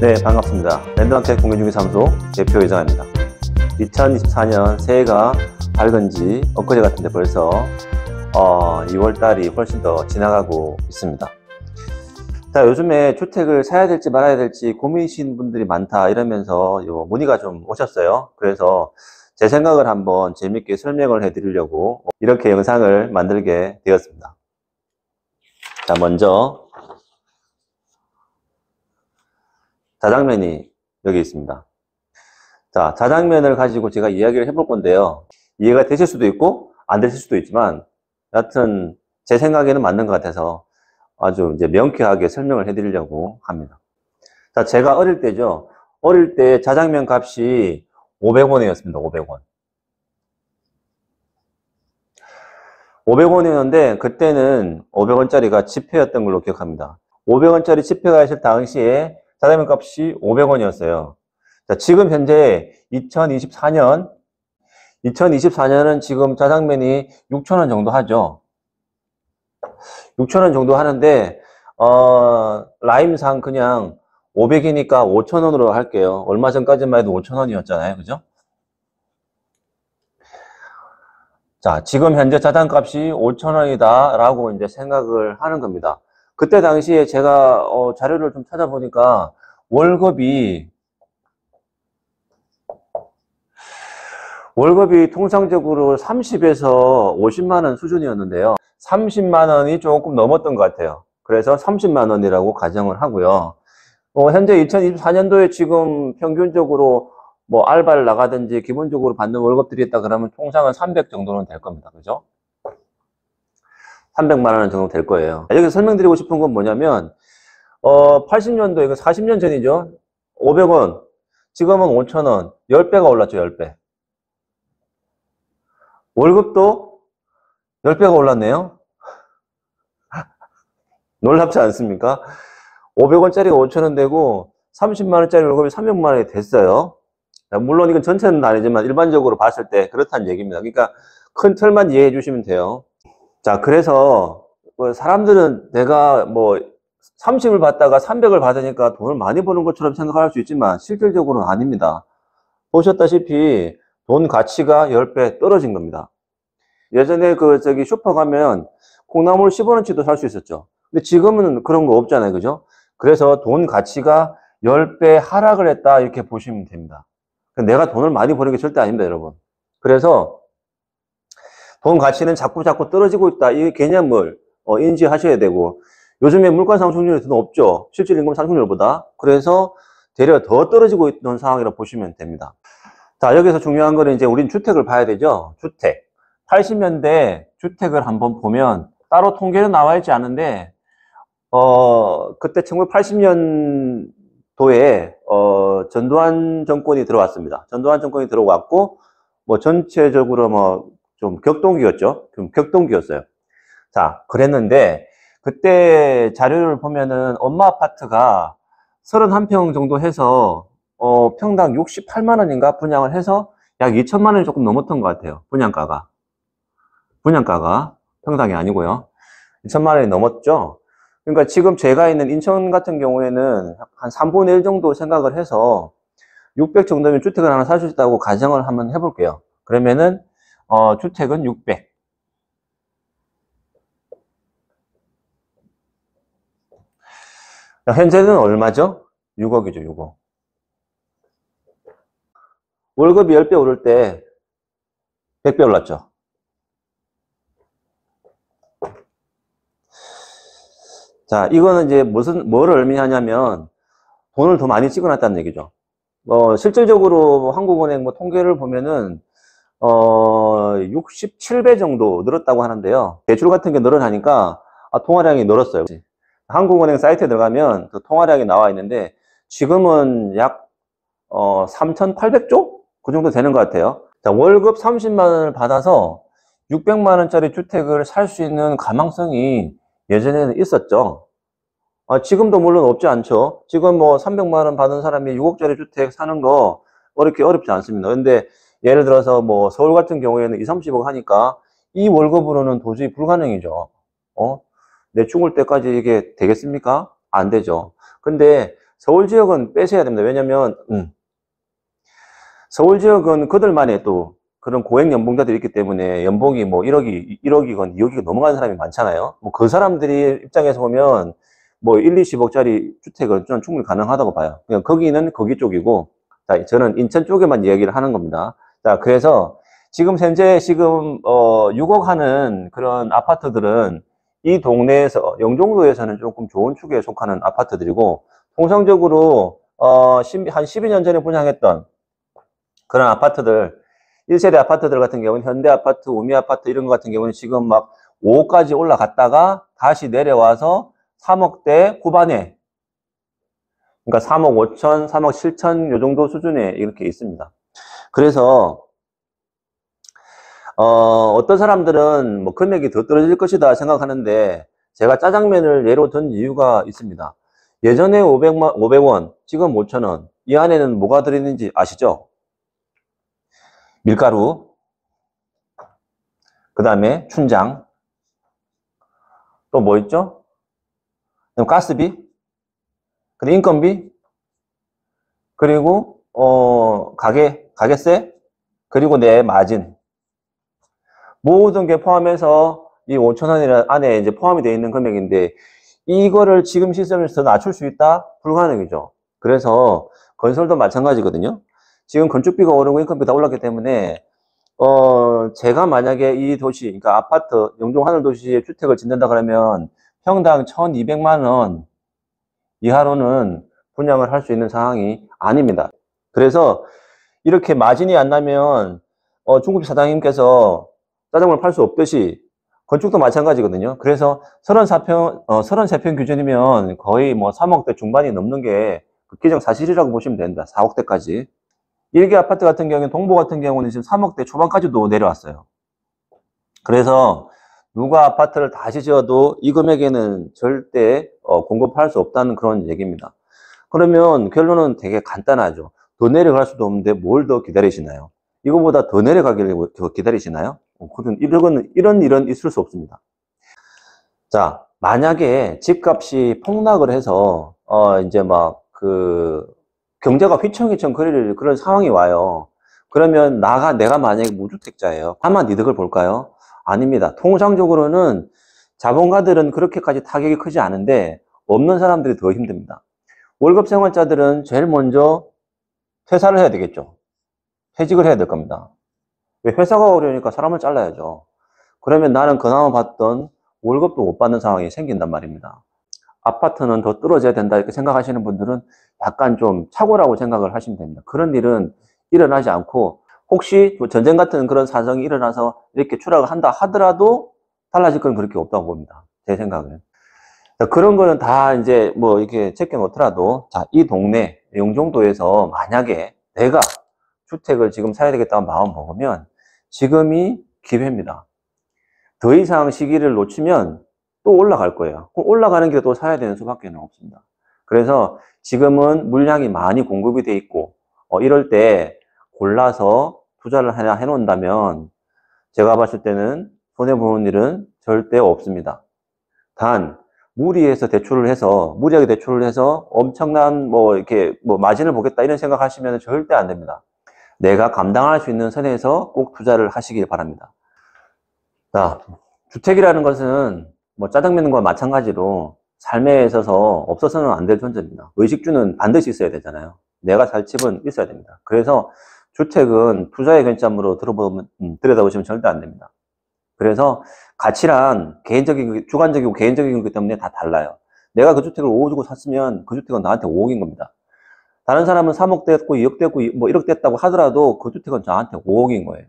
네, 반갑습니다. 랜드마켓 공인중개사무소 대표이장입니다. 2024년 새해가 밝은 지 엊그제 같은데 벌써 2월달이 훨씬 더 지나가고 있습니다. 자, 요즘에 주택을 사야 될지 말아야 될지 고민이신 분들이 많다 이러면서 문의가 좀 오셨어요. 그래서 제 생각을 한번 재밌게 설명을 해드리려고 이렇게 영상을 만들게 되었습니다. 자, 먼저 자장면이 여기 있습니다. 자, 자장면을 가지고 제가 이야기를 해볼 건데요. 이해가 되실 수도 있고 안 되실 수도 있지만 여하튼 제 생각에는 맞는 것 같아서 아주 이제 명쾌하게 설명을 해드리려고 합니다. 자, 제가 어릴 때죠. 어릴 때 자장면 값이 500원이었습니다. 500원. 500원이었는데 그때는 500원짜리가 지폐였던 걸로 기억합니다. 500원짜리 지폐가 있을 당시에 자장면 값이 500원이었어요. 자, 지금 현재 2024년은 지금 자장면이 6,000원 정도 하죠. 6,000원 정도 하는데 라임상 그냥 500이니까 5,000원으로 할게요. 얼마 전까지만 해도 5,000원이었잖아요. 그죠? 자, 지금 현재 자장값이 5,000원이다 라고 이제 생각을 하는 겁니다. 그때 당시에 제가 자료를 좀 찾아보니까 월급이 통상적으로 30에서 50만 원 수준이었는데요. 30만 원이 조금 넘었던 것 같아요. 그래서 30만 원이라고 가정을 하고요. 현재 2024년도에 지금 평균적으로 뭐 알바를 나가든지 기본적으로 받는 월급들이 있다 그러면 통상은 300 정도는 될 겁니다. 그죠? 300만 원 정도 될 거예요. 여기서 설명드리고 싶은 건 뭐냐면 80년도 이거 40년 전이죠. 500원 지금은 5,000원 10배가 올랐죠. 10배. 월급도 10배가 올랐네요. 놀랍지 않습니까? 500원짜리가 5,000원 되고 30만원짜리 월급이 300만 원이 됐어요. 물론 이건 전체는 아니지만 일반적으로 봤을 때 그렇다는 얘기입니다. 그러니까 큰 틀만 이해해 주시면 돼요. 자, 그래서 사람들은 내가 뭐 30을 받다가 300을 받으니까 돈을 많이 버는 것처럼 생각할 수 있지만 실질적으로는 아닙니다. 보셨다시피 돈 가치가 10배 떨어진 겁니다. 예전에 슈퍼 가면 콩나물 10원어치도 살 수 있었죠. 근데 지금은 그런 거 없잖아요. 그죠? 그래서 돈 가치가 10배 하락을 했다 이렇게 보시면 됩니다. 내가 돈을 많이 버는 게 절대 아닙니다, 여러분. 그래서 돈 가치는 자꾸 떨어지고 있다. 이 개념을 인지하셔야 되고, 요즘에 물가 상승률이 더 높죠. 실질 임금 상승률보다. 그래서 되려 더 떨어지고 있는 상황이라고 보시면 됩니다. 자, 여기서 중요한 거는 이제 우린 주택을 봐야 되죠. 주택. 80년대 주택을 한번 보면 따로 통계는 나와 있지 않은데 그때 1980년도에 전두환 정권이 들어왔습니다. 전두환 정권이 들어왔고 뭐 전체적으로 뭐 좀 격동기였죠. 좀 격동기였어요. 자, 그랬는데 그때 자료를 보면은 엄마 아파트가 31평 정도 해서 평당 68만 원인가 분양을 해서 약 2천만 원이 조금 넘었던 것 같아요. 분양가가 평당이 아니고요. 2천만 원이 넘었죠. 그러니까 지금 제가 있는 인천 같은 경우에는 한 3분의 1 정도 생각을 해서 600 정도면 주택을 하나 살 수 있다고 가정을 한번 해볼게요. 그러면은 주택은 600. 현재는 얼마죠? 6억이죠, 6억. 월급이 10배 오를 때 100배 올랐죠. 자, 이거는 이제 뭐를 의미하냐면 돈을 더 많이 찍어놨다는 얘기죠. 실질적으로 한국은행 뭐 통계를 보면은 67배 정도 늘었다고 하는데요. 대출 같은 게 늘어나니까 통화량이 늘었어요. 한국은행 사이트에 들어가면 그 통화량이 나와 있는데 지금은 약 3,800조? 그 정도 되는 것 같아요. 자, 월급 30만 원을 받아서 600만 원짜리 주택을 살 수 있는 가망성이 예전에는 있었죠. 지금도 물론 없지 않죠. 지금 뭐 300만 원 받은 사람이 6억짜리 주택 사는 거 어렵지 않습니다. 근데 예를 들어서 뭐 서울 같은 경우에는 2, 30억 하니까 이 월급으로는 도저히 불가능이죠. 내 죽을 때까지 이게 되겠습니까? 안 되죠. 근데 서울 지역은 빼셔야 됩니다. 왜냐면 서울 지역은 그들만의 또 그런 고액 연봉자들이 있기 때문에 연봉이 뭐 1억이건 2억이건 넘어가는 사람이 많잖아요. 뭐 그 사람들이 입장에서 보면 뭐 1, 20억짜리 주택은 저는 충분히 가능하다고 봐요. 그냥 거기는 거기 쪽이고, 자, 저는 인천 쪽에만 이야기를 하는 겁니다. 자, 그래서 지금 현재 6억 하는 그런 아파트들은 이 동네에서, 영종도에서는 조금 좋은 축에 속하는 아파트들이고, 통상적으로 한 12년 전에 분양했던 그런 아파트들, 1세대 아파트들 같은 경우는 현대아파트, 우미아파트 이런 것 같은 경우는 지금 막 5억까지 올라갔다가 다시 내려와서 3억대 후반에, 그러니까 3억 5천, 3억 7천 요 정도 수준에 이렇게 있습니다. 그래서 어떤 사람들은 뭐 금액이 더 떨어질 것이다 생각하는데, 제가 짜장면을 예로 든 이유가 있습니다. 예전에 500원, 지금 5,000원. 이 안에는 뭐가 들어있는지 아시죠? 밀가루, 그 다음에 춘장, 또 뭐 있죠? 그럼 가스비, 그리고 인건비, 그리고 가게세, 그리고 내 마진. 모든 게 포함해서 이 5,000원 안에 이제 포함이 되어 있는 금액인데, 이거를 지금 시스템에서 낮출 수 있다? 불가능이죠. 그래서 건설도 마찬가지거든요. 지금 건축비가 오르고 인건비가 올랐기 때문에 제가 만약에 이 도시, 그러니까 아파트, 영종 하늘도시에 주택을 짓는다 그러면 평당 1,200만 원 이하로는 분양을 할 수 있는 상황이 아닙니다. 그래서 이렇게 마진이 안 나면 중국집 사장님께서 짜장면을 팔 수 없듯이 건축도 마찬가지거든요. 그래서 33평 기준이면 거의 뭐 3억대 중반이 넘는 게 기정사실이라고 보시면 됩니다. 4억대까지. 일개 아파트 같은 경우는, 동보 같은 경우는 지금 3억대 초반까지도 내려왔어요. 그래서 누가 아파트를 다시 지어도 이 금액에는 절대 공급할 수 없다는 그런 얘기입니다. 그러면 결론은 되게 간단하죠. 더 내려갈 수도 없는데 뭘 더 기다리시나요? 이거보다 더 내려가기를 기다리시나요? 이런 일은 있을 수 없습니다. 자, 만약에 집값이 폭락을 해서 이제 막 경제가 휘청휘청 거릴 그런 상황이 와요. 그러면 내가 만약에 무주택자예요. 다만 이득을 볼까요? 아닙니다. 통상적으로는 자본가들은 그렇게까지 타격이 크지 않은데 없는 사람들이 더 힘듭니다. 월급 생활자들은 제일 먼저 퇴사를 해야 되겠죠. 퇴직을 해야 될 겁니다. 왜? 회사가 어려우니까 사람을 잘라야죠. 그러면 나는 그나마 받던 월급도 못 받는 상황이 생긴단 말입니다. 아파트는 더 떨어져야 된다 이렇게 생각하시는 분들은 약간 좀 착오라고 생각을 하시면 됩니다. 그런 일은 일어나지 않고, 혹시 전쟁 같은 그런 사정이 일어나서 이렇게 추락을 한다 하더라도 달라질 건 그렇게 없다고 봅니다. 제 생각은. 그런 거는 다 이제 뭐 이렇게 제껴 놓더라도, 자, 이 동네 영종도에서 만약에 내가 주택을 지금 사야 되겠다는 마음 먹으면 지금이 기회입니다. 더 이상 시기를 놓치면 또 올라갈 거예요. 그럼 올라가는 길에 또 사야 되는 수밖에 없습니다. 그래서 지금은 물량이 많이 공급이 돼 있고, 이럴 때 골라서 투자를 하나 해놓는다면 제가 봤을 때는 손해보는 일은 절대 없습니다. 단, 무리하게 대출을 해서 엄청난 이렇게 마진을 보겠다 이런 생각하시면 절대 안 됩니다. 내가 감당할 수 있는 선에서 꼭 투자를 하시길 바랍니다. 자, 주택이라는 것은 짜장면과 마찬가지로 삶에 있어서 없어서는 안 될 존재입니다. 의식주는 반드시 있어야 되잖아요. 내가 살 집은 있어야 됩니다. 그래서 주택은 투자의 관점으로 들여다보시면 절대 안 됩니다. 그래서 가치란 주관적이고 개인적인 거기 때문에 다 달라요. 내가 그 주택을 5억 주고 샀으면 그 주택은 나한테 5억인 겁니다. 다른 사람은 3억 됐고 2억 됐고 1억 됐다고 하더라도 그 주택은 저한테 5억인 거예요.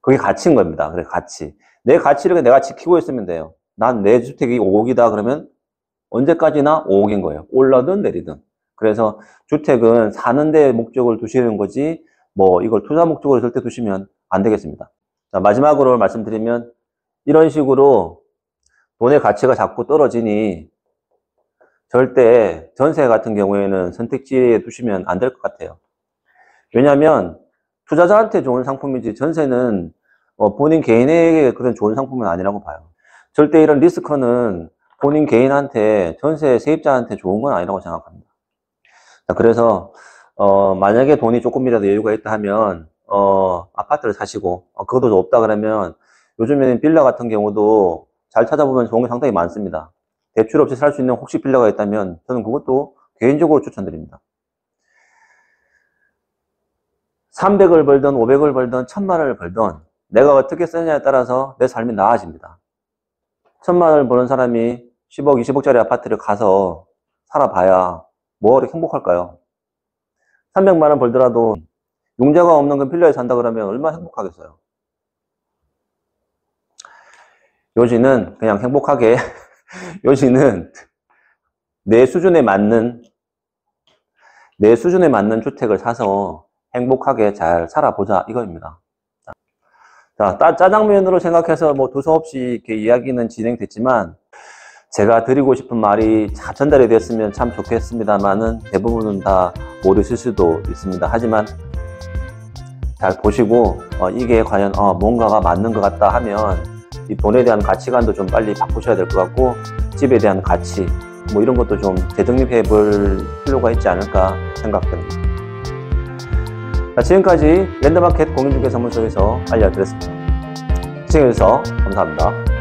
그게 가치인 겁니다. 그래, 가치. 내 가치를 내가 지키고 있으면 돼요. 난 내 주택이 5억이다 그러면 언제까지나 5억인 거예요. 올라든 내리든. 그래서 주택은 사는 데 목적을 두시는 거지 이걸 투자 목적으로 절대 두시면 안 되겠습니다. 자, 마지막으로 말씀드리면, 이런 식으로 돈의 가치가 자꾸 떨어지니 절대 전세 같은 경우에는 선택지에 두시면 안 될 것 같아요. 왜냐하면 투자자한테 좋은 상품이지 전세는 본인 개인에게 그런 좋은 상품은 아니라고 봐요. 절대 이런 리스크는 본인 개인한테, 전세 세입자한테 좋은 건 아니라고 생각합니다. 자, 그래서 만약에 돈이 조금이라도 여유가 있다 하면 아파트를 사시고 그것도 없다 그러면 요즘에는 빌라 같은 경우도 잘 찾아보면 좋은 게 상당히 많습니다. 대출 없이 살 수 있는 혹시 빌라가 있다면 저는 그것도 개인적으로 추천드립니다. 300을 벌든 500을 벌든 1000만 원을 벌든 내가 어떻게 쓰느냐에 따라서 내 삶이 나아집니다. 1000만 원을 버는 사람이 10억, 20억짜리 아파트를 가서 살아봐야 뭐가 행복할까요? 300만 원 벌더라도 융자가 없는 그 빌라에 산다 그러면 얼마나 행복하겠어요? 요지는 그냥 행복하게 요지는 내 수준에 맞는 주택을 사서 행복하게 잘 살아보자 이거입니다. 자, 짜장면으로 생각해서 뭐 두서없이 이렇게 이야기는 진행됐지만 제가 드리고 싶은 말이 잘 전달이 됐으면 참 좋겠습니다만은 대부분은 다 모르실 수도 있습니다. 하지만 잘 보시고 이게 과연 뭔가가 맞는 것 같다 하면 이 돈에 대한 가치관도 좀 빨리 바꾸셔야 될 것 같고 집에 대한 가치 뭐 이런 것도 좀 재정립해 볼 필요가 있지 않을까 생각됩니다. 자, 지금까지 랜드마켓 공인중개사무소에서 알려드렸습니다. 시청해주셔서 감사합니다.